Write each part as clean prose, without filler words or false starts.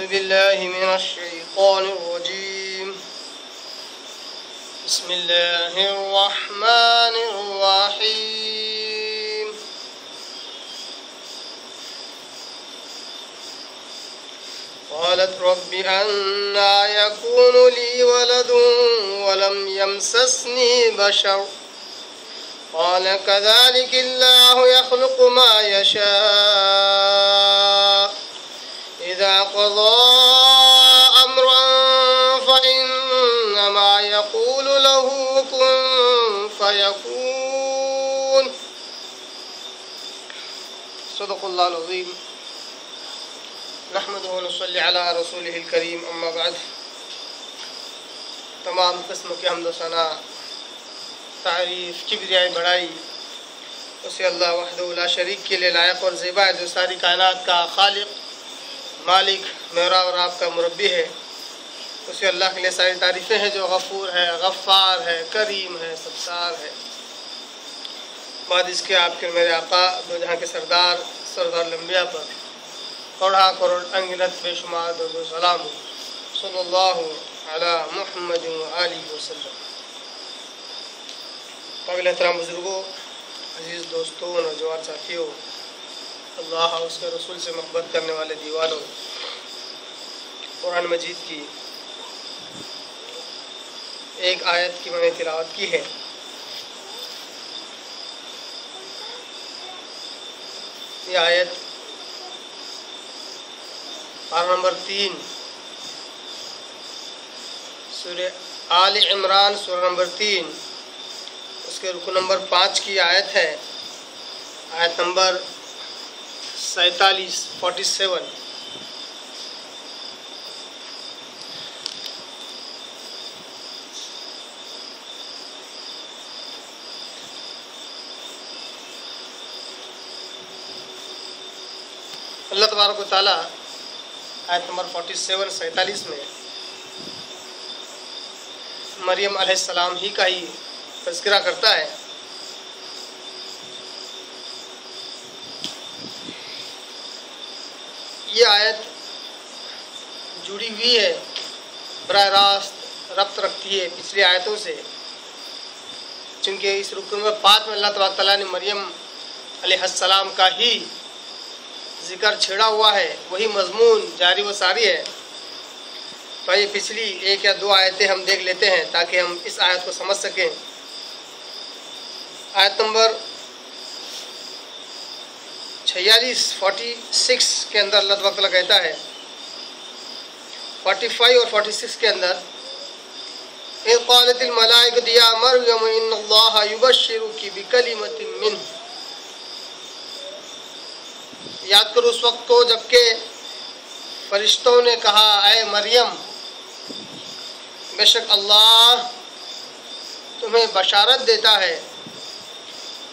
أعوذ بالله من الشيطان الرجيم بسم الله الرحمن الرحيم قالت رب أنى يكون لي ولد ولم يمسسني بشر قال كذلك الله يخلق ما يشاء إذا قضى أمرا فإنما يقول له كن فيكون صدق الله العظيم نحمده ونصلي على رسوله الكريم اما بعد تمام قسم کے حمد و ثنا تعریف کبریائی بڑائی اسے اللہ وحدہ لا شریک کے لیے لائق اور زیبا ہے جو ساری کائنات کا خالق مالک میرا اور آپ کا مربی ہے اسے اللہ کے لیے ساری تعریفیں ہیں جو غفور ہے غفار ہے کریم ہے ستار ہے بعد اس کے آپ کے میرے آقا دو جہاں کے سردار الانبیاء پر کروڑا کروڑ انگنت بے شمار درود و سلام صلی اللہ علی محمد وآلہ وسلم۔ قابل احترام بزرگوں، عزیز دوستوں، نوجوان ساتھیوں، اللہ اور اس کے رسول سے محبت کرنے والے دیوانوں، قرآن مجید کی ایک آیت کی میں نے تلاوت کی ہے۔ یہ آیت پارہ نمبر 3 سورہ آل عمران سورہ نمبر 3 اس کے رکو نمبر 5 کی آیت ہے، آیت نمبر 47 اللہ تبارک و تعالیٰ آیت نمبر 47 میں مریم علیہ السلام ہی کا ہی تذکرہ کرتا ہے۔ یہ آیت جڑی ہوئی ہے، براہ راست ربط رکھتی ہے پچھلی آیتوں سے، چونکہ اس رکن نمبر 5 میں اللہ تبارک تعالیٰ نے مریم علیہ السلام کا ہی ذکر چھیڑا ہوا ہے، وہی مضمون جاری و ساری ہے۔ تو یہ پچھلی 1 یا 2 آیتیں ہم دیکھ لیتے ہیں تاکہ ہم اس آیت کو سمجھ سکیں۔ آیت نمبر 46 کے اندر اللہ تبارک تعالیٰ کہتا ہے، 45 اور 46 کے اندر اِذْ قَالَتِ الْمَلَائِكَةُ يَا مَرْيَمُ إِنَّ اللَّهَ يُبَشِّرُكِ بِكَلِمَةٍ مِّنْهُ۔ یاد کرو اس وقت کو جب کہ فرشتوں نے کہا، اے مریم بے شک اللہ تمہیں بشارت دیتا ہے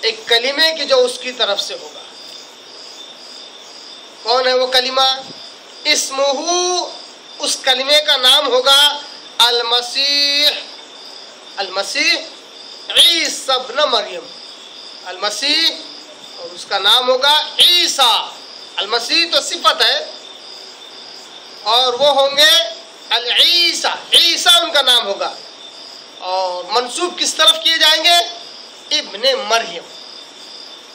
ایک کلمے کی جو اس کی طرف سے ہوگا۔ کون ہے وہ کلمہ؟ اسمہ، اس کلمے کا نام ہوگا المسیح عیسی ابن مریم، المسیح، اور اس کا نام ہوگا عیسیٰ۔ المسیح تو صفت ہے اور وہ ہوں گے العیسیٰ، عیسیٰ ان کا نام ہوگا، اور منسوب کس طرف کیے جائیں گے؟ ابن مریم،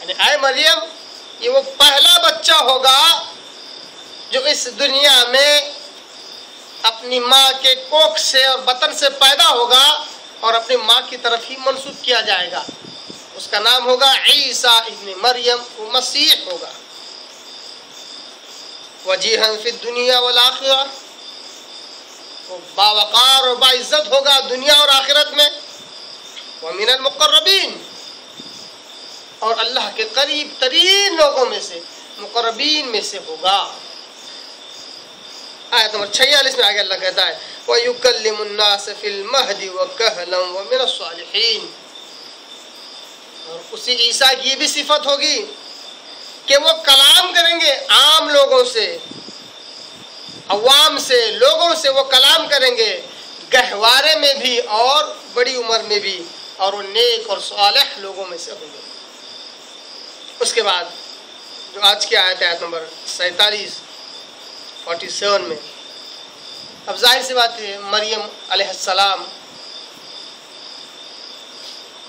یعنی اے مریم یہ وہ پہلا بچہ ہوگا جو اس دنیا میں اپنی ماں کے کوکھ سے اور بطن سے پیدا ہوگا اور اپنی ماں کی طرف ہی منسوب کیا جائے گا۔ اس کا نام ہوگا عیسیٰ ابن مریم، وہ مسیح ہوگا۔ وجیہاً فی الدنیا والآخرہ، وہ باوقار اور باعزت ہوگا دنیا اور آخرت میں۔ ومن المقربین، اور اللہ کے قریب ترین لوگوں میں سے، مقربین میں سے ہوگا۔ آیت نمبر 46 میں آگے اللہ کہتا ہے وَيُكَلِّمُ النَّاسَ فِي الْمَهْدِ وَكَهْلًا وَمِنَ الصَّالِحِينَ، اور اسی عیسیٰ کی یہ بھی صفت ہوگی کہ وہ کلام کریں گے عام لوگوں سے، عوام سے، لوگوں سے وہ کلام کریں گے، گہوارے میں بھی اور بڑی عمر میں بھی، اور وہ نیک اور صالح لوگوں میں سے ہوں گے۔ اس کے بعد جو آج کی آیت ہے، آیت نمبر 47 میں اب ظاہر سی بات ہے مریم علیہ السلام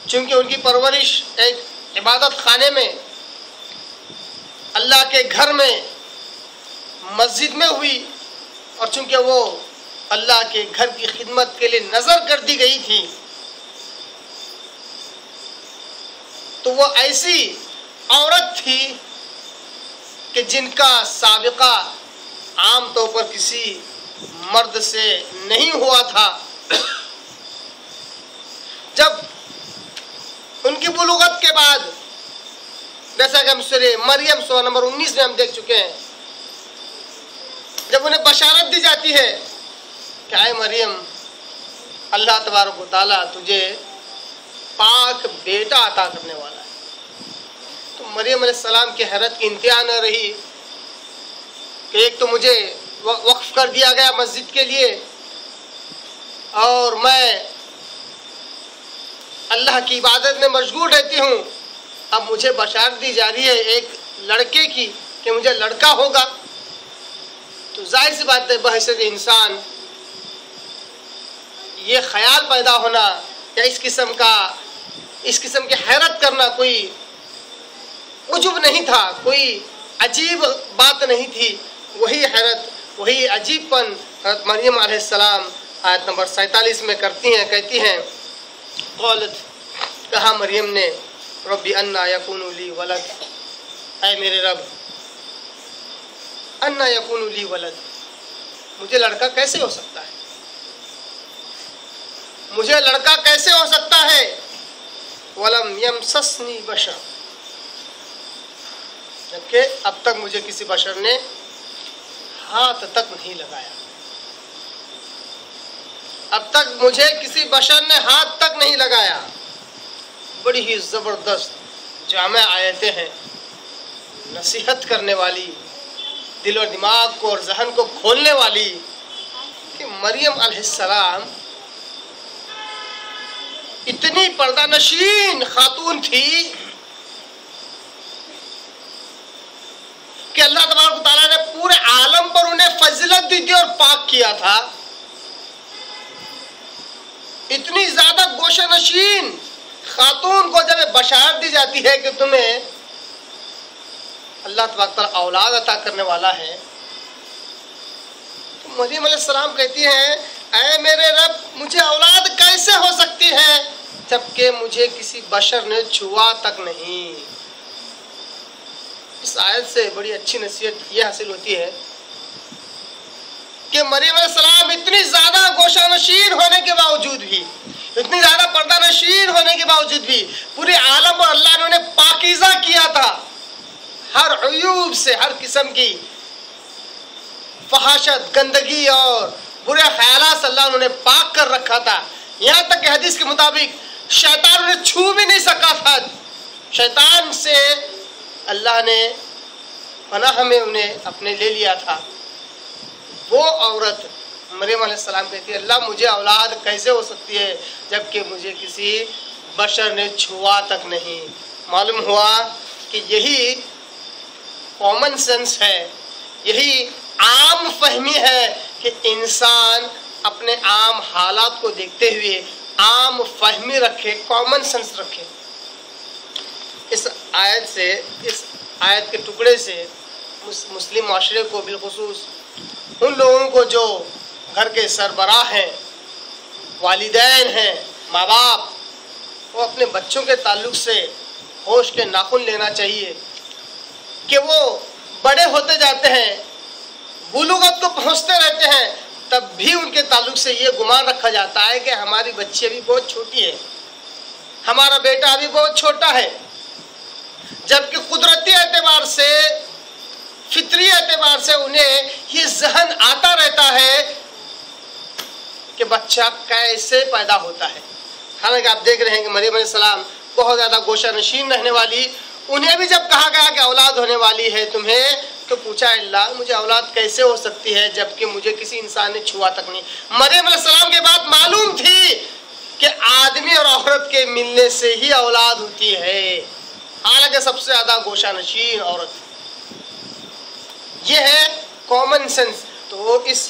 چونکہ ان کی پرورش ایک عبادت خانے میں، اللہ کے گھر میں، مسجد میں ہوئی، اور چونکہ وہ اللہ کے گھر کی خدمت کے لیے نظر کر دی گئی تھی، تو وہ ایسی عورت تھی کہ جن کا سابقہ عام طور پر کسی مرد سے نہیں ہوا تھا۔ جب ان کی بلوغت کے بعد، جیسا کہ ہم سورہ مریم سورہ نمبر 19 میں ہم دیکھ چکے ہیں، جب انہیں بشارت دی جاتی ہے کہ اے مریم، اللہ تبارک و تعالیٰ تجھے پاک بیٹا عطا کرنے والا ہے، تو مریم علیہ السلام کی حیرت کی انتہا نہ رہی کہ ایک تو مجھے وقف کر دیا گیا مسجد کے لیے، اور میں اللہ کی عبادت میں مشغول رہتی ہوں، اب مجھے بشارت دی جا رہی ہے ایک لڑکے کی کہ مجھے لڑکا ہوگا۔ تو ظاہر سی بات ہے بحیثیت انسان یہ خیال پیدا ہونا یا اس قسم کی حیرت کرنا کوئی عجب نہیں تھا، کوئی عجیب بات نہیں تھی۔ وہی حیرت، وہی عجیب پن حضرت مریم علیہ السلام آیت نمبر 47 میں کرتی ہیں، کہتی ہیں قالت، کہا مریم نے ربی انا یکون لی ولد، اے میرے رب انا یکون لی ولد، مجھے لڑکا کیسے ہو سکتا ہے، مجھے لڑکا کیسے ہو سکتا ہے، ولم یمسسنی بشر، جبکہ اب تک مجھے کسی بشر نے ہاتھ تک نہیں لگایا، اب تک مجھے کسی بشر نے ہاتھ تک نہیں لگایا۔ بڑی ہی زبردست جامع آیتیں ہیں، نصیحت کرنے والی، دل و دماغ کو اور ذہن کو کھولنے والی، کہ مریم علیہ السلام اتنی پردہ نشین خاتون تھی کہ اللہ تبارک و تعالیٰ نے پورے عالم پر انہیں فضیلت دی تھی اور پاک کیا تھا۔ اتنی زیادہ گوشہ نشین خاتون کو جب بشارت دی جاتی ہے کہ تمہیں اللہ تبارک و تعالیٰ اولاد عطا کرنے والا ہے، تو مریم علیہ السلام کہتی ہیں اے میرے رب، مجھے اولاد کیسے ہو سکتی ہے جبکہ مجھے کسی بشر نے چھوا تک نہیں۔ اس آیت سے بڑی اچھی نصیحت یہ حاصل ہوتی ہے کہ مریم علیہ السلام اتنی زیادہ گوشہ نشین ہونے کے باوجود بھی، اتنی زیادہ پردہ نشین ہونے کے باوجود بھی، پورے عالم اور اللہ نے انہیں پاکیزہ کیا تھا، ہر عیوب سے، ہر قسم کی فحاشت، گندگی اور برے خیالات سے اللہ نے انہیں پاک کر رکھا تھا۔ یہاں تک کہ حدیث کے مطابق شیطان انہیں چھو بھی نہیں سکا تھا، شیطان سے اللہ نے پناہ میں انہیں اپنے لے لیا تھا۔ وہ عورت مریم علیہ السلام کہتی ہے اللہ مجھے اولاد کیسے ہو سکتی ہے جبکہ مجھے کسی بشر نے چھوا تک نہیں۔ معلوم ہوا کہ یہی کامن سینس ہے، یہی عام فہمی ہے کہ انسان اپنے عام حالات کو دیکھتے ہوئے عام فہمی رکھے، کامن سینس رکھے۔ اس آیت کے ٹکڑے سے مسلم معاشرے کو، بالخصوص ان لوگوں کو جو گھر کے سربراہ ہیں، والدین ہیں، ماں باپ، وہ اپنے بچوں کے تعلق سے ہوش کے ناخن لینا چاہیے کہ وہ بڑے ہوتے جاتے ہیں، بلوغت کو پہنچتے رہتے ہیں، تب بھی ان کے تعلق سے یہ گمان رکھا جاتا ہے کہ ہماری بچی ابھی بہت چھوٹی ہے، ہمارا بیٹا ابھی بہت چھوٹا ہے، جبکہ قدرتی اعتبار سے، فطری اعتبار سے انہیں یہ ذہن آتا رہتا ہے کہ بچہ کیسے پیدا ہوتا ہے۔ حالانکہ آپ دیکھ رہے ہیں کہ مریم علیہ السلام بہت زیادہ گوشہ نشین رہنے والی، انہیں بھی جب کہا گیا کہ اولاد ہونے والی ہے تمہیں، تو پوچھا اللہ مجھے اولاد کیسے ہو سکتی ہے جبکہ مجھے کسی انسان نے چھوا تک نہیں۔ مریم علیہ السلام کے بعد معلوم تھی کہ آدمی اور عورت کے ملنے سے ہی اولاد ہوتی ہے، حالانکہ سب سے زیادہ گوشہ نشین عورت۔ یہ ہے کامن سینس۔ تو اس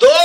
2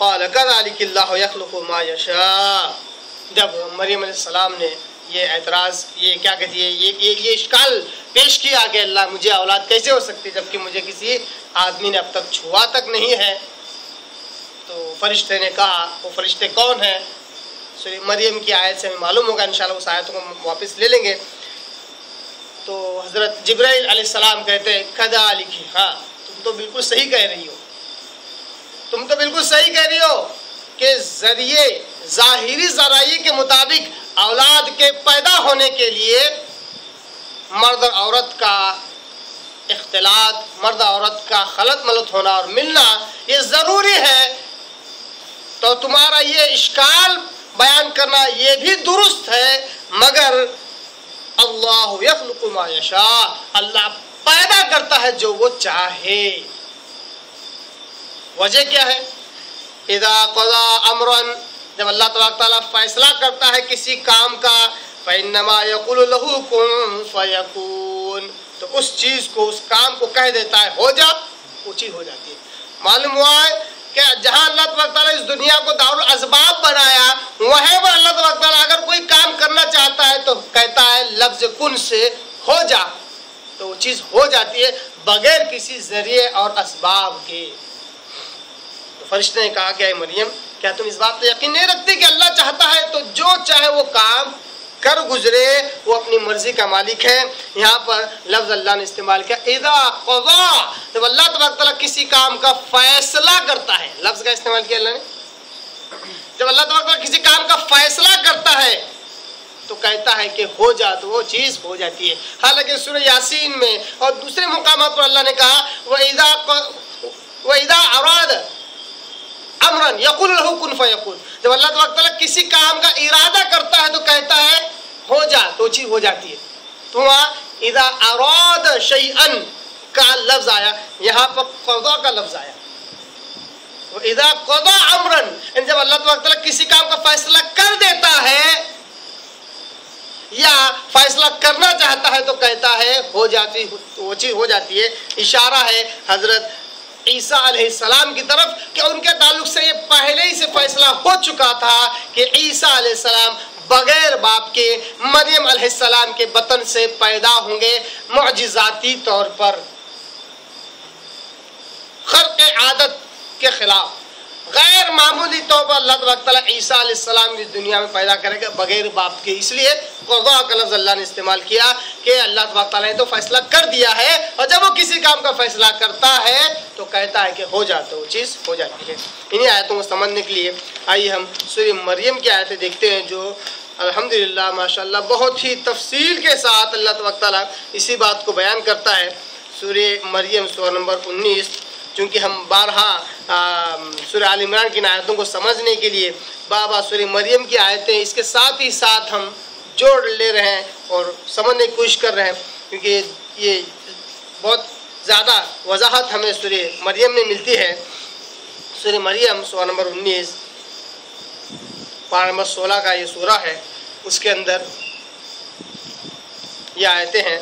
قال كذلك الله يخلق ما يشاء. جب مریم علیہ السلام نے یہ اعتراض، یہ کیا کہتی ہے، یہ اشکال پیش کیا کہ اللہ مجھے اولاد کیسے ہو سکتی جبکہ مجھے کسی آدمی نے اب تک چھوا تک نہیں ہے، تو فرشتے نے کہا، وہ فرشتے کون ہیں؟ سورہ مریم کی آیت سے ہمیں معلوم ہوگا، انشاءاللہ اس آیتوں کو واپس لے لیں گے. تو حضرت جبرائیل علیہ السلام کہتے ہیں کذالک، ہاں تم تو بالکل صحیح کہہ رہی ہو، تم تو بالکل صحیح کہہ رہی ہو کہ ذریعے ظاہری ذرائع کے مطابق اولاد کے پیدا ہونے کے لیے مرد اور عورت کا اختلاط، مرد عورت کا خلط ملط ہونا اور ملنا یہ ضروری ہے. تو تمہارا یہ اشکال بیان کرنا یہ بھی درست ہے، مگر اللہ یخلق ما یشاء، اللہ پیدا کرتا ہے جو وہ چاہے. وجہ کیا ہے؟ اذا قضى امرا، جب اللہ تبارک تعالیٰ فیصلہ کرتا ہے کسی کام کا، فانما یقول له کن فیکون، تو اس چیز کو، اس کام کو کہہ دیتا ہے ہو جا، وہ چیز ہو جاتی ہے. معلوم ہوا ہے کہ جہاں اللہ تبارک تعالیٰ اس دنیا کو دارالاسباب بنایا، وہیں پر اللہ تبارک تعالیٰ اگر کوئی کام کرنا چاہتا ہے تو کہتا ہے لفظ کن سے ہو جا، تو وہ چیز ہو جاتی ہے بغیر کسی ذریعے اور اسباب کے. فرشتے نے کہا کہ اے مریم، کیا تم اس بات پہ یقین نہیں رکھتے کہ اللہ چاہتا ہے تو جو چاہے وہ کام کر گزرے، وہ اپنی مرضی کا مالک ہے. یہاں پر لفظ اللہ نے استعمال کیا اذا قضا، جب اللہ تبارک تعالیٰ کسی کام کا فیصلہ کرتا ہے، لفظ کا استعمال کیا اللہ نے. جب اللہ تبارک تعالیٰ کسی کام کا فیصلہ کرتا ہے تو کہتا ہے کہ ہو جا، تو وہ چیز ہو جاتی ہے. حالانکہ سورہ یاسین میں اور دوسرے مقامات پر اللہ نے کہا وَإِذَا أَرَادَ امرا یقول له کن فیکون، جب اللہ تبارک تعالیٰ کسی کام کا ارادہ کرتا ہے تو کہتا ہے ہو جا، تو چیز ہو جاتی ہے. تو وہاں اذا اراد شیئا کا لفظ آیا، یہاں پر قضا کا لفظ آیا. اذا قضا امرا، جب اللہ تبارک تعالیٰ کسی کام کا فیصلہ کر دیتا ہے یا فیصلہ کرنا چاہتا ہے تو کہتا ہے ہو جاتی، وہ چیز ہو جاتی ہے. اشارہ ہے حضرت عیسیٰ علیہ السلام کی طرف کہ ان کے تعلق سے یہ پہلے ہی سے فیصلہ ہو چکا تھا کہ عیسیٰ علیہ السلام بغیر باپ کے مریم علیہ السلام کے بطن سے پیدا ہوں گے، معجزاتی طور پر، خرق عادت کے خلاف، غیر معمولی طور پر اللہ تبارک تعالیٰ عیسیٰ علیہ السلام اس دنیا میں پیدا کرے گا بغیر باپ کے. اس لیے قضاء کا لفظ اللہ نے استعمال کیا کہ اللہ تبارک تعالیٰ نے تو فیصلہ کر دیا ہے، اور جب وہ کسی کام کا فیصلہ کرتا ہے تو کہتا ہے کہ ہو جاتا، وہ چیز ہو جاتی ہے. انہی آیتوں کو سمجھنے کے لیے آئیے ہم سورہ مریم کی آیتیں دیکھتے ہیں، جو الحمدللہ ماشاءاللہ بہت ہی تفصیل کے ساتھ اللہ تبارک تعالیٰ اسی بات کو بیان کرتا ہے. سورہ مریم سورہ نمبر 19، چونکہ ہم بارہا سورہ آل عمران کی آیتوں کو سمجھنے کے لیے بابا سورہ مریم کی آیتیں اس کے ساتھ ہی ساتھ ہم جوڑ لے رہے ہیں اور سمجھنے کی کوشش کر رہے ہیں، کیونکہ یہ بہت زیادہ وضاحت ہمیں سورہ مریم میں ملتی ہے. سورہ مریم سورہ نمبر 19 پارہ نمبر 16 کا یہ سورہ ہے، اس کے اندر یہ آیتیں ہیں.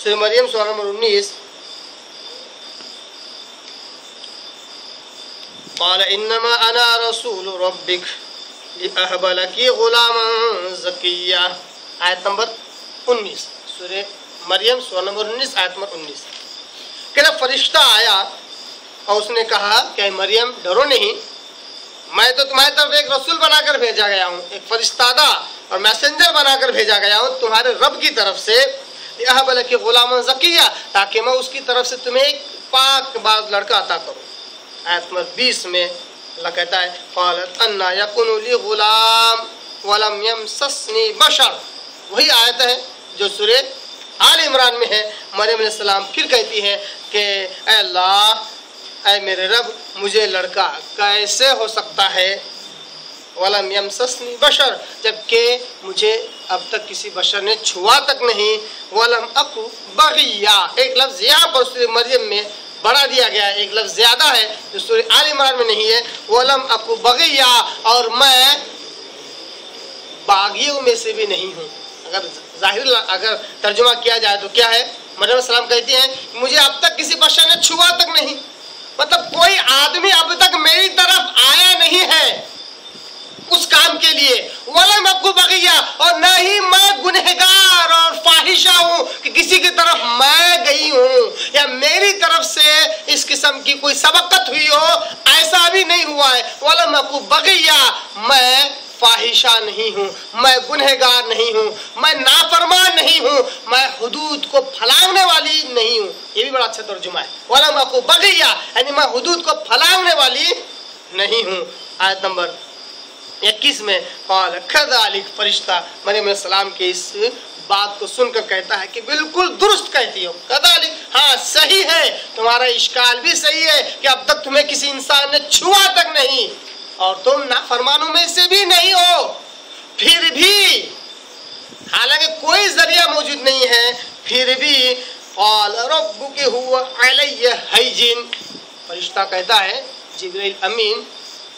سورہ مریم سورہ نمبر 19، قال انما انا رسول ربک لأہب لکی غلاما زکیہ، آیت نمبر 19، سورہ مریم سورہ نمبر 19 آیت نمبر 19. کہ جب فرشتہ آیا اور اس نے کہا کہ مریم ڈرو نہیں، میں تو تمہاری طرف ایک رسول بنا کر بھیجا گیا ہوں، ایک فرشتادہ اور میسنجر بنا کر بھیجا گیا ہوں تمہارے رب کی طرف سے، لأہب لکی غلاما زکیہ، تاکہ میں اس کی طرف سے تمہیں ایک پاک باز لڑکا عطا کروں. آیت نمبر 20 میں اللہ کہتا ہے قالت انا یکون لی غلام ولم یمسسنی بشر، وہی آیت ہے جو سورہ آل عمران میں ہے. مریم علیہ السلام پھر کہتی ہے کہ اے اللہ، اے میرے رب، مجھے لڑکا کیسے ہو سکتا ہے، ولم یمسسنی بشر، جبکہ مجھے اب تک کسی بشر نے چھوا تک نہیں، ولم اکو بغیہ، ایک لفظ یہاں پر سورہ مریم میں بڑھا دیا گیا ہے، ایک لفظ زیادہ ہے جو سورہ آل عمران میں نہیں ہے، ولم اکو بغیہ، اور میں باغیوں میں سے بھی نہیں ہوں. اگر ترجمہ کیا جائے تو کیا ہے؟ مریم السلام کہتی ہیں مجھے اب تک کسی بادشاہ نے چھوا تک نہیں، مطلب کوئی آدمی اب تک میری طرف آیا نہیں ہے اس کام کے لیے، وَلَمْ أَكُ بَغِيًّا، اور نہ ہی میں گنہگار اور فاحشہ ہوں کہ کسی کی طرف میں گئی ہوں یا میری طرف سے اس قسم کی کوئی سبقت ہوئی ہو، ایسا بھی نہیں ہوا ہے۔ وَلَمْ أَكُ بَغِيًّا، میں فاحشہ نہیں ہوں، میں گنہگار نہیں ہوں، میں نافرمان نہیں ہوں، میں حدود کو پھلانگنے والی نہیں ہوں۔ یہ بھی بڑا اچھا ترجمہ ہے، وَلَمْ أَكُ بَغِيًّا، یعنی میں حدود کو پھلانگنے والی نہیں ہوں۔ آیت نمبر 21 میں قال کذالک، فرشتہ مریم علیہ السلام کے اس بات کو سن کر کہتا ہے کہ بالکل درست کہتی ہو، کذالک، ہاں صحیح ہے، تمہارا اشکال بھی صحیح ہے کہ اب تک تمہیں کسی انسان نے چھوا تک نہیں اور تم نافرمانوں میں سے بھی نہیں ہو، پھر بھی حالانکہ کوئی ذریعہ موجود نہیں ہے پھر بھی قال ربک هو علی ہین، فرشتہ کہتا ہے، جبرائیل امین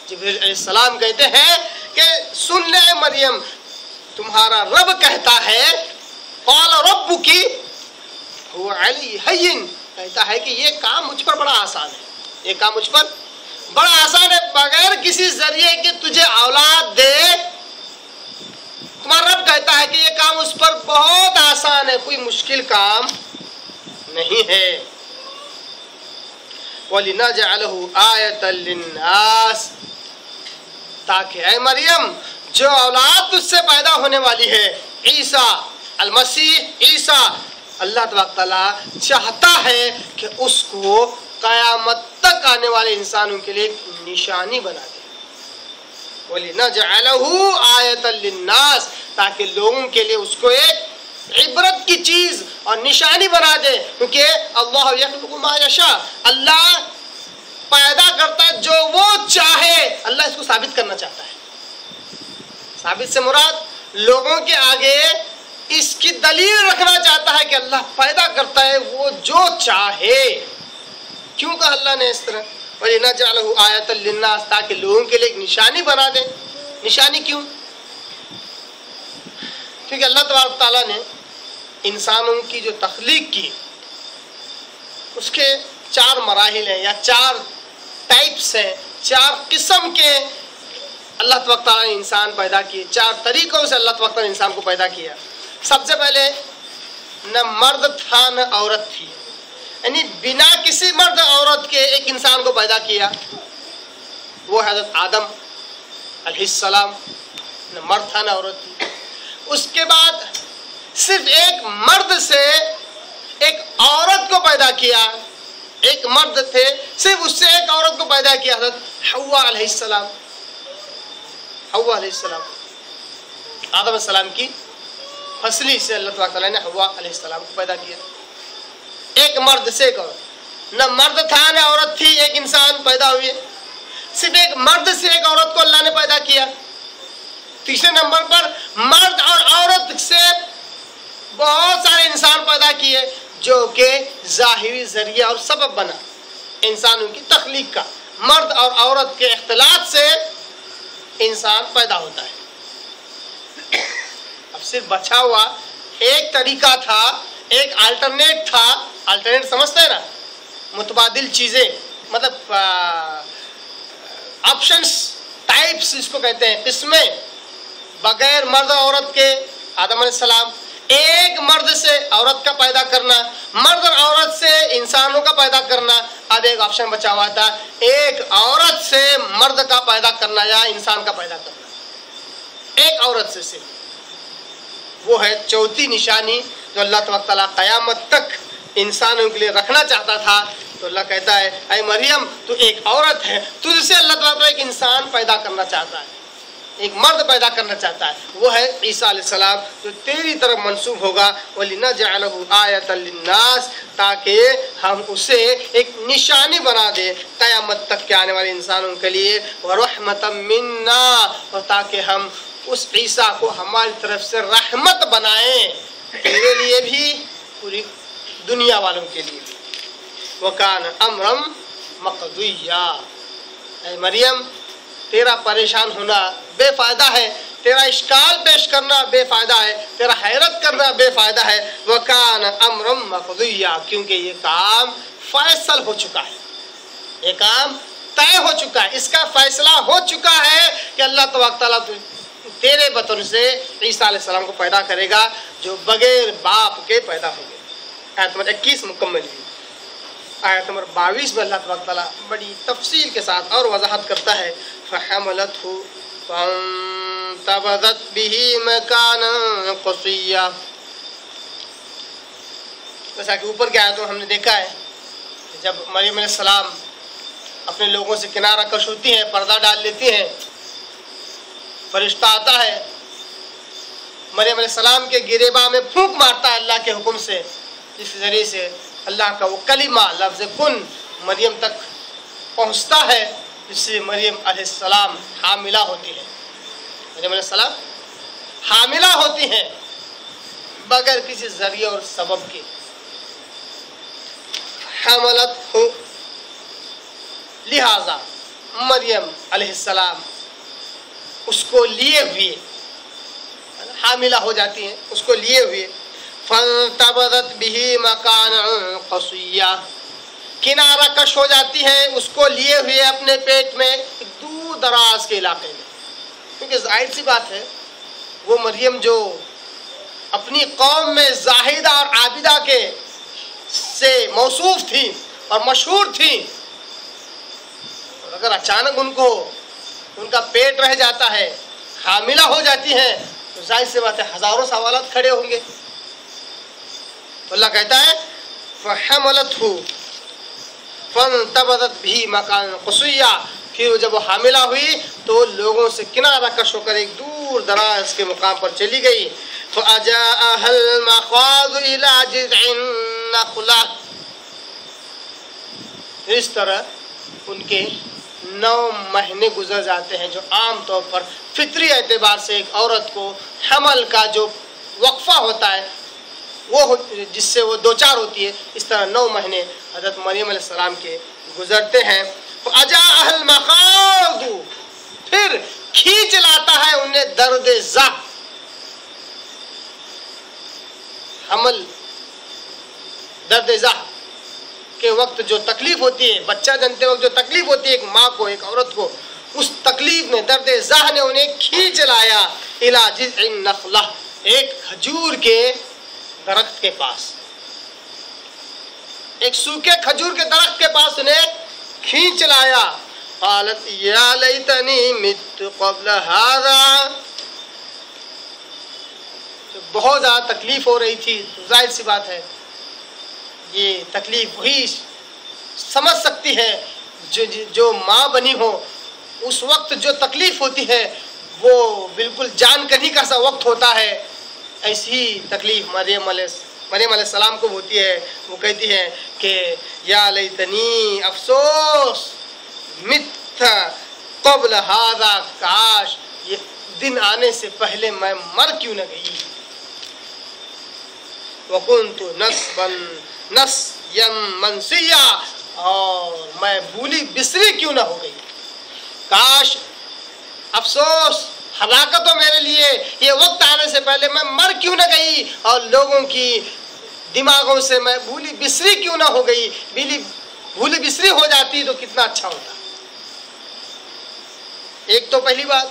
جبرائیل علیہ السلام کہتے ہیں کہ سن لے مریم، تمہارا رب کہتا ہے قال ربک هو علی ہین، کہتا ہے کہ یہ کام مجھ پر بڑا آسان ہے، یہ کام مجھ پر بڑا آسان ہے، بغیر کسی ذریعے کے تجھے اولاد دے، تمہارا رب کہتا ہے کہ یہ کام اس پر بہت آسان ہے، کوئی مشکل کام نہیں ہے۔ وَلِنَجْعَلَهُ آیَةً لِلنَّاسِ، تاکہ اے مریم جو اولاد تجھ سے پیدا ہونے والی ہے، عیسیٰ المسیح عیسیٰ، اللہ تبارک تعالیٰ چاہتا ہے کہ اس کو قیامت تک آنے والے انسانوں کے لیے ایک نشانی بنا دے۔ وَلِنَجْعَلَهُ آیَةً لِلنَّاسِ، تاکہ لوگوں کے لیے اس کو ایک عبرت کی چیز اور نشانی بنا دے، کیونکہ اللہ یخلق ما یشاء، اللہ پیدا کرتا ہے جو وہ چاہے، اللہ اس کو ثابت کرنا چاہتا ہے۔ ثابت سے مراد لوگوں کے آگے اس کی دلیل رکھنا چاہتا ہے کہ اللہ پیدا کرتا ہے وہ جو چاہے۔ کیوں کہا اللہ نے اس طرح وَلِنَجْعَلَهُ آیَةً لِلنَّاسِ، تاکہ لوگوں کے لیے ایک نشانی بنا دے۔ نشانی کیوں؟ کیونکہ اللہ تبارک تعالیٰ نے انسانوں کی جو تخلیق کی اس کے 4 مراحل ہیں یا 4 ٹائپس ہیں، 4 قسم کے اللہ تبارک تعالیٰ نے انسان پیدا کیے، 4 طریقوں سے اللہ تبارک تعالیٰ نے انسان کو پیدا کیا۔ سب سے پہلے نہ مرد تھا نہ عورت تھی، یعنی بنا کسی مرد عورت کے ایک انسان کو پیدا کیا، وہ حضرت آدم علیہ السلام، نہ مرد تھا نہ عورت تھی۔ اس کے بعد صرف ایک مرد سے ایک عورت کو پیدا کیا، ایک مرد تھے صرف اس سے ایک عورت کو پیدا کیا، حضرت حوا علیہ السلام، حوا علیہ السلام، آدم علیہ السلام کی فصلی سے اللہ تبارک تعالیٰ نے حوا علیہ السلام کو پیدا کیا، ایک مرد سے ایک عورت، نہ مرد تھا نہ عورت تھی، ایک انسان پیدا ہوئے، صرف ایک مرد سے ایک عورت کو اللہ نے پیدا کیا۔ تیسرے نمبر پر مرد اور عورت سے بہت سارے انسان پیدا کیے جو کہ ظاہری ذریعہ اور سبب بنا انسانوں کی تخلیق کا۔ مرد اور عورت کے اختلاط سے انسان پیدا ہوتا ہے۔ اب صرف بچا ہوا ایک طریقہ تھا، ایک الٹرنیٹ تھا، الٹرنیٹ سمجھتے ہیں نا، متبادل چیزیں، مطلب آپشنس، ٹائپس اس کو کہتے ہیں، قسمیں، بغیر مرد اور عورت کے آدم علیہ السلام، ایک مرد سے عورت کا پیدا کرنا، مرد اور عورت سے انسانوں کا پیدا کرنا، اب ایک آپشن بچا ہوا تھا، ایک عورت سے مرد کا پیدا کرنا یا انسان کا پیدا کرنا، ایک عورت سے صرف۔ وہ ہے چوتھی نشانی جو اللہ تبارک تعالیٰ قیامت تک انسانوں کے لیے رکھنا چاہتا تھا۔ تو اللہ کہتا ہے اے مریم تو ایک عورت ہے، تجھ سے اللہ تعالیٰ ایک انسان پیدا کرنا چاہتا ہے، ایک مرد پیدا کرنا چاہتا ہے، وہ ہے عیسیٰ علیہ السلام جو تیری طرف منسوب ہوگا۔ وَلِنَجْعَلَهُ آیَةً لِلنَّاسِ، تاکہ ہم اسے ایک نشانی بنا دیں قیامت تک کے آنے والے انسانوں کے لیے، وَرَحْمَةً مِنَّا، اور تاکہ ہم اس عیسیٰ کو ہماری طرف سے رحمت بنائیں، تیرے لیے بھی پوری دنیا والوں کے لیے بھی۔ وَكَانَ أَمْرًا مَقْضِيًّا، اے مریم تیرا پریشان ہونا بے فائدہ ہے، تیرا اشکال پیش کرنا بے فائدہ ہے، تیرا حیرت کرنا بے فائدہ ہے۔ وَكَانَ أَمْرًا مَقْضِيًّا، کیونکہ یہ کام فیصل ہو چکا ہے، یہ کام طے ہو چکا ہے، اس کا فیصلہ ہو چکا ہے کہ اللہ تبارک تعالیٰ تیرے بطن سے عیسیٰ علیہ السلام کو پیدا کرے گا جو بغیر باپ کے پیدا ہوں گے۔ آیت نمبر 21 مکمل ہوئی۔ آیت نمبر 22 میں اللہ تبارک تعالیٰ بڑی تفصیل کے ساتھ اور وضاحت کرتا ہے، فَحَمَلَتْهُ فَانْتَبَذَتْ بِهِ مَكَانًا قَصِيًّا۔ جیسا کہ اوپر کے آیتوں ہم نے دیکھا ہے، جب مریم علیہ السلام اپنے لوگوں سے کنارہ کش ہوتی ہیں، پردہ ڈال لیتی ہیں، فرشتہ آتا ہے، مریم علیہ السلام کے گریباں میں پھونک مارتا ہے اللہ کے حکم سے، جس کے ذریعے سے اللہ کا وہ کلمہ لفظ کن مریم تک پہنچتا ہے، جس سے مریم علیہ السلام حاملہ ہوتی ہے۔ مریم علیہ السلام حاملہ ہوتی ہیں بغیر کسی ذریعے اور سبب کے۔ حملت ہو، لہذا مریم علیہ السلام اس کو لیے ہوئے حاملہ ہو جاتی ہیں، اس کو لیے ہوئے فَانْتَبَذَتْ بِهِ مَكَانًا قَصِيًّا، کنارہ کش ہو جاتی ہیں اس کو لیے ہوئے اپنے پیٹ میں ایک دور دراز کے علاقے میں، کیونکہ ظاہر سی بات ہے وہ مریم جو اپنی قوم میں زاہدہ اور عابدہ کے سے موصوف تھی اور مشہور تھی، اور اگر اچانک ان کا پیٹ رہ جاتا ہے، حاملہ ہو جاتی ہیں، تو ظاہر سی بات ہے ہزاروں سوالات کھڑے ہوں گے۔ تو اللہ کہتا ہے فَحَمَلَتْهُ فَانْتَبَذَتْ بِهِ مَكَانًا قَصِيًّا، پھر جب وہ حاملہ ہوئی تو لوگوں سے کنارہ کش ہو کر ایک دور دراز کے مقام پر چلی گئی۔ فَأَجَاءَهَا الْمَخَاضُ إِلَى جِذْعِ النَّخْلَةِ، اس طرح ان کے 9 مہینے گزر جاتے ہیں، جو عام طور پر فطری اعتبار سے ایک عورت کو حمل کا جو وقفہ ہوتا ہے وہ جس سے وہ دوچار ہوتی ہے، اس طرح 9 مہینے حضرت مریم علیہ السلام کے گزرتے ہیں۔ فَأَجَاءَهَا الْمَخَاضُ، پھر کھینچ لاتا ہے انہیں درد زا، حمل درد زا کے وقت جو تکلیف ہوتی ہے، بچہ جنتے وقت جو تکلیف ہوتی ہے ایک ماں کو، ایک عورت کو، اس تکلیف نے، درد زا نے انہیں کھینچ لایا الی جذع النخلہ، ایک کھجور کے درخت کے پاس، ایک سوکھے کھجور کے درخت کے پاس انہیں کھینچ لایا۔ قالت یا لیتنی مت قبل ھذا، بہت زیادہ تکلیف ہو رہی تھی، تو ظاہر سی بات ہے یہ تکلیف وہی سمجھ سکتی ہے جو ماں بنی ہو، اس وقت جو تکلیف ہوتی ہے وہ بالکل جان کنی کا سا وقت ہوتا ہے، ایسی تکلیف مریم علیہ السلام کو ہوتی ہے۔ وہ کہتی ہے کہ یا لیتنی، افسوس، مت قبل ھذا، کاش یہ دن آنے سے پہلے میں مر کیوں نہ گئی، وکنت نسیا منسیا، اور میں بھولی بسری کیوں نہ ہو گئی، کاش، افسوس، ہلاکت ہو میرے لیے، یہ وقت آنے سے پہلے میں مر کیوں نہ گئی اور لوگوں کی دماغوں سے میں بھولی بسری کیوں نہ ہو گئی، بھولی بسری ہو جاتی تو کتنا اچھا ہوتا۔ ایک تو پہلی بات،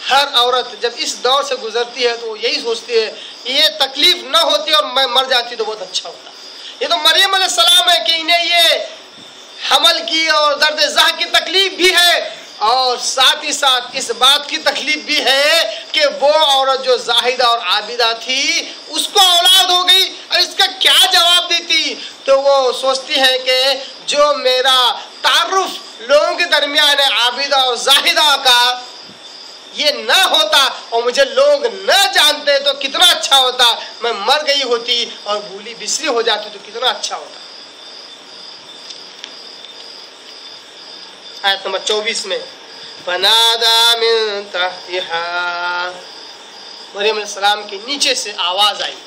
ہر عورت جب اس دور سے گزرتی ہے تو وہ یہی سوچتی ہے یہ تکلیف نہ ہوتی اور میں مر جاتی تو بہت اچھا ہوتا۔ یہ تو مریم علیہ السلام ہے کہ انہیں یہ حمل کی اور درد زا کی تکلیف بھی ہے، اور ساتھ ہی ساتھ اس بات کی تکلیف بھی ہے کہ وہ عورت جو زاہدہ اور عابدہ تھی اس کو اولاد ہو گئی، اور اس کا کیا جواب دیتی؟ تو وہ سوچتی ہے کہ جو میرا تعارف لوگوں کے درمیان ہے عابدہ اور زاہدہ کا، یہ نہ ہوتا اور مجھے لوگ نہ جانتے تو کتنا اچھا ہوتا، میں مر گئی ہوتی اور بھولی بسری ہو جاتی تو کتنا اچھا ہوتا۔ آیت نمبر 24 میں فَنَادَى مِن تَحْتِهَا، مریم علیہ السلام کے نیچے سے آواز آئی،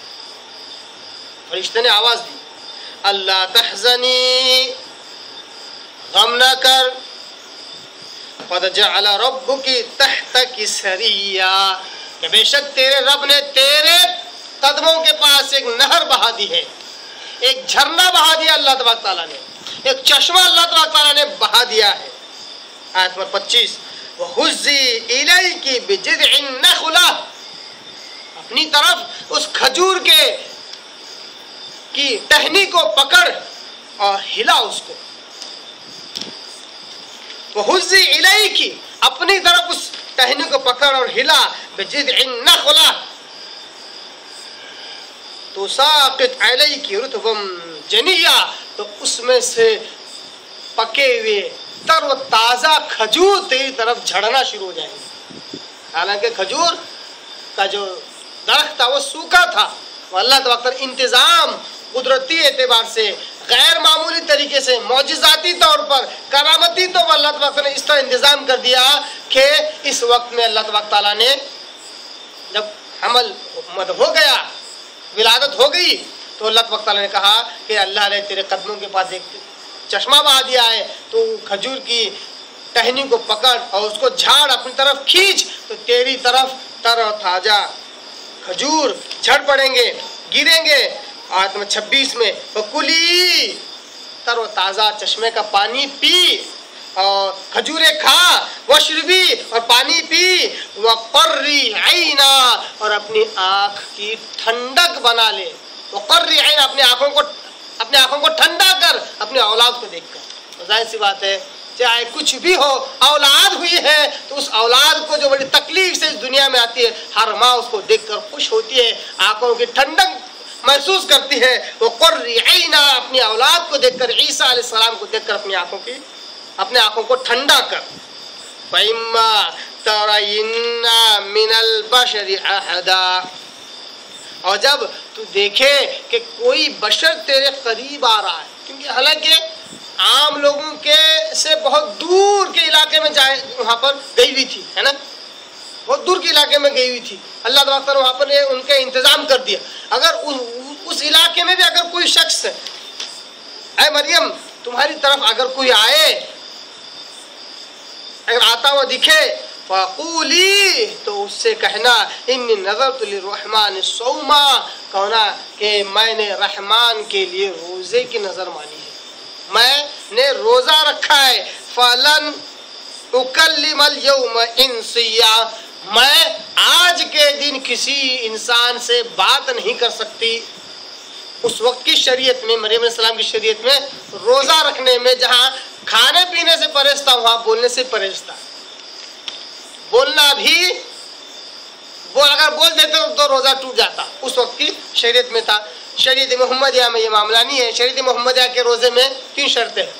فرشتے نے آواز دی، اللہ تحزنی، غم نہ کر، قد جعل ربک تحتک سریا، کہ بے شک تیرے رب نے تیرے قدموں کے پاس ایک نہر بہا دی ہے، ایک جھرنا بہا دیا اللہ تبارک تعالیٰ نے، ایک چشمہ اللہ تبارک تعالیٰ نے بہا دیا ہے۔ آیت نمبر 25 وَهُزِّي إِلَيْكِ بِجِذْعِ النَّخْلَةِ، اپنی طرف اس کھجور کی ٹہنی کو پکڑ اور ہلا اس کو۔ وَهُزِّي إِلَيْكِ، اپنی طرف اس ٹہنی کو پکڑ اور ہلا، بِجِذْعِ النَّخْلَةِ تُسَاقِطْ عَلَيْكِ رُطْبًا جَنِيًّا، تو اس میں سے پکے ہوئے تر و تازہ کھجور تیری طرف جھڑنا شروع ہو جائیں گے۔ حالانکہ کھجور کا جو درخت تھا وہ سوکھا تھا، وہ اللہ تبارک انتظام قدرتی اعتبار سے غیر معمولی طریقے سے معجزاتی طور پر کرامتی طور پر اللہ تبارک نے اس طرح انتظام کر دیا کہ اس وقت میں اللہ تبارک تعالیٰ نے جب حمل ہو گیا، ولادت ہو گئی، تو اللہ تبارک تعالیٰ نے کہا کہ اللہ نے تیرے قدموں کے پاس ایک چشمہ بہا دیا ہے، تو کھجور کی ٹہنی کو پکڑ اور اس کو جھاڑ اپنی طرف کھینچ، تو تیری طرف تر و تازہ کھجور جھڑ پڑیں گے، گریں گے۔ آیت نمبر 26 میں وَكُلِي، تر و تازہ چشمے کا پانی پی اور کھجوریں کھا، وَاشْرِبِي، اور پانی پی، وَقَرِّ عَيْنًا، اور اپنی آنکھ کی ٹھنڈک بنا لے۔ وَقَرِّ عَيْنًا، اپنے آنکھوں کو ٹھنڈا کر اپنے اولاد کو دیکھ کر۔ ظاہر سی بات ہے چاہے کچھ بھی ہو، اولاد ہوئی ہے تو اس اولاد کو جو بڑی تکلیف سے اس دنیا میں آتی ہے، ہر ماں اس کو دیکھ کر خوش ہوتی ہے، آنکھوں کی ٹھنڈک محسوس کرتی ہے۔ وہ قرۃ عین، اپنی اولاد کو دیکھ کر، عیسیٰ علیہ السلام کو دیکھ کر اپنے آنکھوں کو ٹھنڈا کر۔ فَإِمَّا تَرَيِنَّ مِنَ الْبَشَرِ أَحَدًا، اور جب تو دیکھے کہ کوئی بشر تیرے قریب آ رہا ہے، کیونکہ حالانکہ عام لوگوں کے سے بہت دور کے علاقے میں وہاں پر گئی ہوئی تھی، ہے نا، بہت دور کے علاقے میں گئی ہوئی تھی، اللہ تعالیٰ نے وہاں پر ان کے انتظام کر دیا۔ اگر اس علاقے میں بھی اگر کوئی شخص، اے مریم تمہاری طرف اگر کوئی آئے، اگر آتا ہوا دکھے، فَقُولِي، تو اس سے کہنا اِنِّي نَذَرْتُ لِلرَّحْمَٰنِ صَوْمًا، کہنا کہ میں نے رحمان کے لیے روزے کی نظر مانی ہے، میں نے روزہ رکھا ہے۔ فَلَنْ أُكَلِّمَ الْيَوْمَ إِنسِيًّا، میں آج کے دن کسی انسان سے بات نہیں کر سکتی۔ اس وقت کی شریعت میں، مریم علیہ السلام کی شریعت میں، روزہ رکھنے میں جہاں کھانے پینے سے پرہیز تھا، وہاں بولنے سے پرہیز تھا۔ بولنا بھی اگر بول دیتے تو روزہ ٹوٹ جاتا، اس وقت کی شریعت میں تھا۔ شریعت محمدیہ میں یہ معاملہ نہیں ہے۔ شریعت محمدیہ کے روزے میں 3 شرطیں ہیں: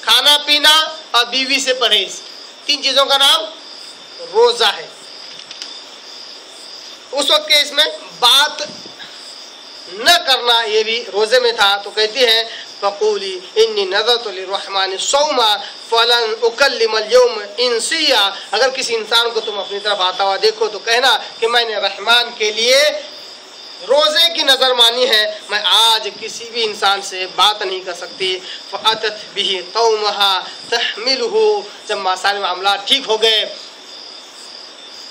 کھانا پینا اور بیوی سے پرہیز، 3 چیزوں کا نام روزہ ہے۔ اس وقت کے اس میں بات نہ کرنا یہ بھی روزے میں تھا، تو کہتی ہے فقولی انی نذرت للرحمن صوما فلن اکلم اليوم انسیا، اگر کسی انسان کو تم اپنی طرف آتا ہوا دیکھو تو کہنا کہ میں نے رحمان کے لیے روزے کی نظر مانی ہے، میں آج کسی بھی انسان سے بات نہیں کر سکتی۔ فاتت به قومها تحمله، جب سارے معاملات ٹھیک ہو گئے،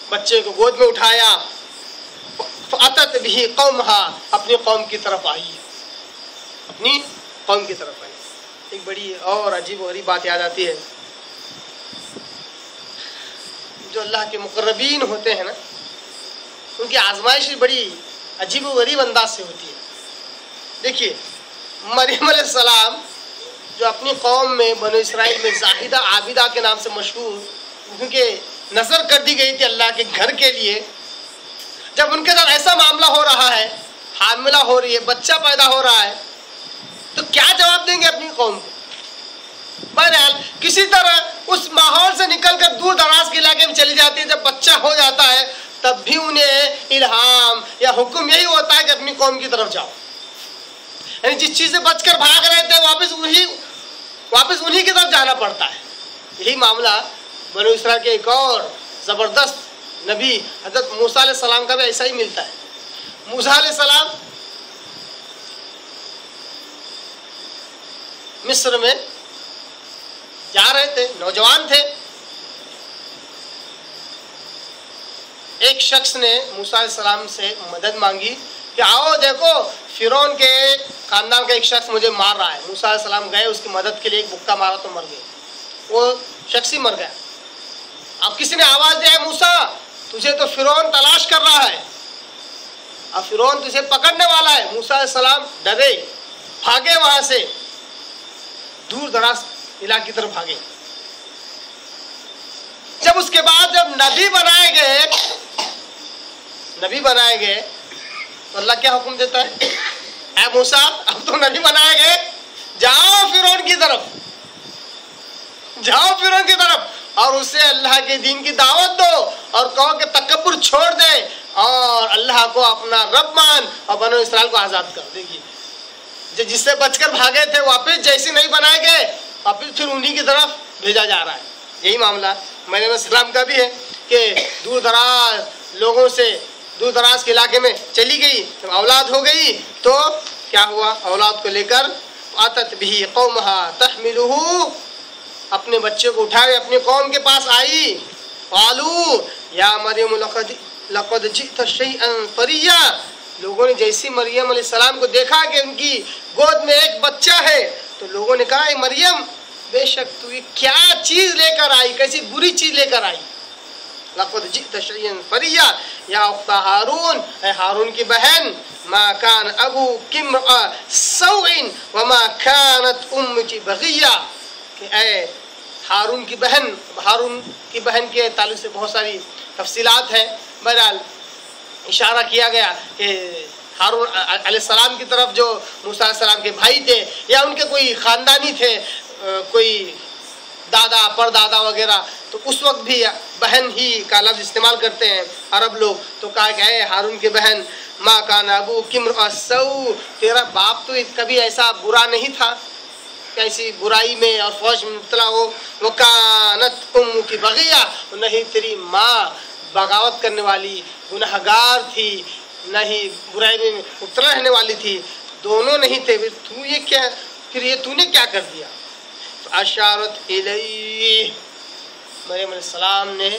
بچے کو گود میں اٹھایا، فاتت به قومها، اپنی قوم کی طرف آئی، اپنی قوم کی طرف آئی۔ ایک بڑی اور عجیب و غریب بات یاد آتی ہے، جو اللہ کے مقربین ہوتے ہیں نا، ان کی آزمائش بڑی عجیب و غریب انداز سے ہوتی ہے۔ دیکھیے مریم علیہ السلام جو اپنی قوم میں، بنو اسرائیل میں زاہدہ عابدہ کے نام سے مشہور، کیونکہ نظر کر دی گئی تھی اللہ کے گھر کے لیے، جب ان کے ساتھ ایسا معاملہ ہو رہا ہے، حاملہ ہو رہی ہے، بچہ پیدا ہو رہا ہے، تو کیا جواب دیں گے اپنی قوم کو؟ بہرحال کسی طرح اس ماحول سے نکل کر دور دراز کے علاقے میں چلی جاتی ہے۔ جب بچہ ہو جاتا ہے تب بھی انہیں الہام یا حکم یہی ہوتا ہے کہ اپنی قوم کی طرف جاؤ، یعنی جس چیز سے بچ کر بھاگ رہے تھے واپس انہی کی طرف جانا پڑتا ہے۔ یہی معاملہ بنو اسرائیل کے ایک اور زبردست نبی حضرت موسیٰ علیہ السلام کا بھی ایسا ہی ملتا ہے۔ موسیٰ علیہ السلام مصر میں جا رہے تھے، نوجوان تھے، ایک شخص نے موسیٰ علیہ السلام سے مدد مانگی کہ آؤ دیکھو فرعون کے خاندان کا ایک شخص مجھے مار رہا ہے. موسیٰ علیہ السلام گئے اس کی مدد کے لیے, ایک بکا مارا تو مر گئے, وہ شخص ہی مر گیا. اب کسی نے آواز دیا ہے موسیٰ تجھے تو فرعون تلاش کر رہا ہے, اب فرعون تجھے پکڑنے والا ہے. موسیٰ علیہ السلام ڈرے, بھاگے, وہاں سے دور دراز علاقے کی طرف بھاگے. جب اس کے بعد جب نبی بنائے گئے تو اللہ کیا حکم دیتا ہے, اے موسیٰ اب تو نبی بنائے گئے, جاؤ فرعون کی طرف اور اسے اللہ کے دین کی دعوت دو اور کہو کہ تکبر چھوڑ دے اور اللہ کو اپنا رب مان اور بنو اسرائیل کو آزاد کر. دیکھیے جس سے بچ کر بھاگے تھے واپس جیسے نہیں بنائے گئے واپس پھر انہی کی طرف بھیجا جا رہا ہے. یہی معاملہ مریم علیہ السلام کا بھی ہے کہ دور دراز کے علاقے میں چلی گئی, جب اولاد ہو گئی تو کیا ہوا, اولاد کو لے کر آتت بھی قومہا تحملہ, اپنے بچے کو اٹھائے اپنی قوم کے پاس آئی. قالو یا مریم لقد جئت شیئا فریا, لوگوں نے جیسی مریم علیہ السلام کو دیکھا کہ ان کی گود میں ایک بچہ ہے تو لوگوں نے کہا اے مریم بے شک تو یہ کیا چیز لے کر آئی, کیسی بری چیز لے کر آئی. لقد جئت شیئا فریا یا اخت ہارون, اے ہارون کی بہن, ما کان ابوک امرأ سوء وما کانت امک بغیہ, کہ اے ہارون کی بہن کے تعلق سے بہت ساری تفصیلات ہیں. بہرحال اشارہ کیا گیا کہ ہارون علیہ السلام کی طرف جو موسیٰ علیہ السلام کے بھائی تھے یا ان کے کوئی خاندانی تھے, کوئی دادا پردادا وغیرہ, تو اس وقت بھی بہن ہی کا لفظ استعمال کرتے ہیں عرب لوگ. تو کہا کہ اے ہارون کی بہن, ما کان ابوک امرأ سوء, تیرا باپ تو کبھی ایسا برا نہیں تھا, ایسی برائی میں اور فوج میں مبتلا ہو. وکانت امک بغیہ, نہیں تیری ماں بغاوت کرنے والی گنہگار تھی, نہ ہی برائی میں مبتلا رہنے والی تھی, دونوں نہیں تھے. پھر یہ تو نے کیا کر دیا؟ اشارت الیہ, مریم علیہ السلام نے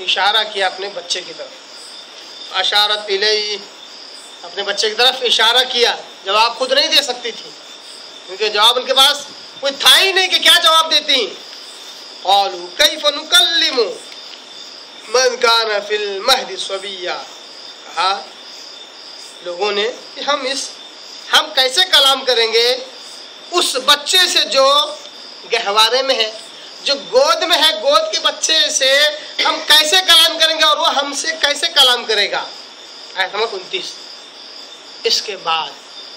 اشارہ کیا اپنے بچے کی طرف. اشارت الیہ, اپنے بچے کی طرف اشارہ کیا. جواب خود نہیں دے سکتی تھی کیونکہ جواب ان کے پاس کوئی تھا ہی نہیں کہ کیا جواب دیتی. قالوا کیف نکلم من کان فی المہد صبیا, کہا لوگوں نے کہ ہم کیسے کلام کریں گے اس بچے سے جو گہوارے میں ہے, جو گود میں ہے, گود کے بچے سے ہم کیسے کلام کریں گے اور وہ ہم سے کیسے کلام کرے گا. آیت نمبر 29. اس کے بعد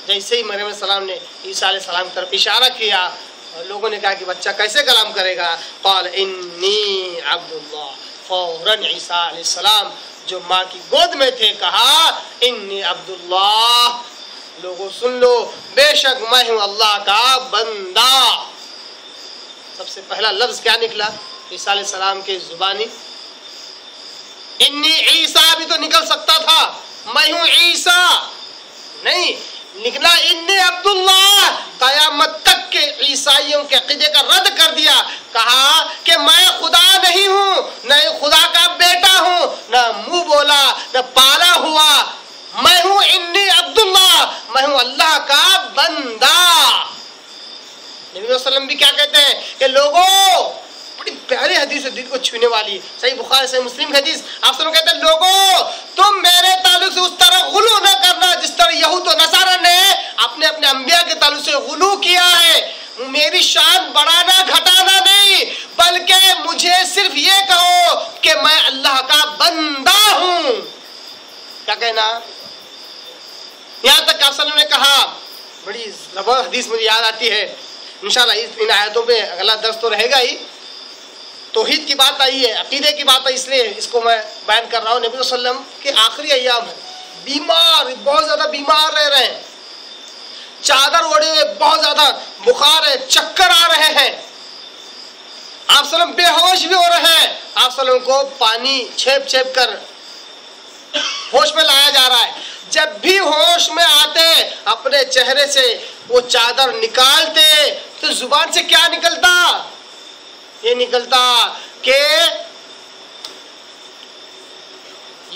جیسے ہی مریم علیہ السلام نے عیسیٰ علیہ السلام کی طرف اشارہ کیا اور لوگوں نے کہا کہ بچہ کیسے کلام کرے گا, قال انی عبد اللہ, فوراً عیسیٰ علیہ السلام جو ماں کی گود میں تھے کہا انی عبد اللہ, لوگوں سن لو بے شک میں ہوں اللہ کا بندہ. سب سے پہلا لفظ کیا نکلا عیسیٰ علیہ السلام کے زبانی؟ انی عیسیٰ بھی تو نکل سکتا تھا, میں ہوں عیسیٰ, نہیں نکلا انی عبداللہ. قیامت تک کے عیسائیوں کے عقیدے کا رد کر دیا, کہا کہ میں خدا نہیں ہوں, نہ خدا کا بیٹا ہوں, نہ منہ بولا نہ پالا ہوا, میں ہوں انی عبداللہ, میں ہوں اللہ کا بندہ. نبی صلی اللہ علیہ وسلم بھی کیا کہتے ہیں کہ لوگوں, بڑی پیاری حدیث ہے, دل کو چھونے والی, صحیح بخاری صحیح مسلم حدیث. آپ سب کہتے ہیں لوگوں تم میرے تعلق سے اس طرح غلو نہ کرنا جس طرح یہود و نصارہ نے اپنے انبیاء کے تعلق سے غلو کیا ہے. میری شان بڑھانا گھٹانا نہیں, بلکہ مجھے صرف یہ کہو کہ میں اللہ کا بندہ ہوں. کیا کہنا؟ یہاں تک آپ نے کہا, بڑی زبردست حدیث مجھے یاد آتی ہے, انشاءاللہ ان آیتوں پہ اگلا درس تو رہے گا ہی. توحید کی بات آئی ہے, عقیدے کی بات ہے, اس لیے اس کو میں بیان کر رہا ہوں. نبی صلی اللہ علیہ وسلم کے آخری ایام ہیں, بیمار, بہت زیادہ بیمار رہ رہے ہیں, چادر اوڑے ہوئے, بہت زیادہ بخار ہے, چکر آ رہے ہیں. آپ صلی اللہ علیہ وسلم بے ہوش بھی ہو رہے ہیں. آپ صلی اللہ علیہ وسلم کو پانی چھیپ چھیپ کر ہوش میں لایا جا رہا ہے. جب بھی ہوش میں آتے اپنے چہرے سے وہ چادر نکالتے تو زبان سے کیا نکلتا؟ یہ نکلتا کہ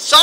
100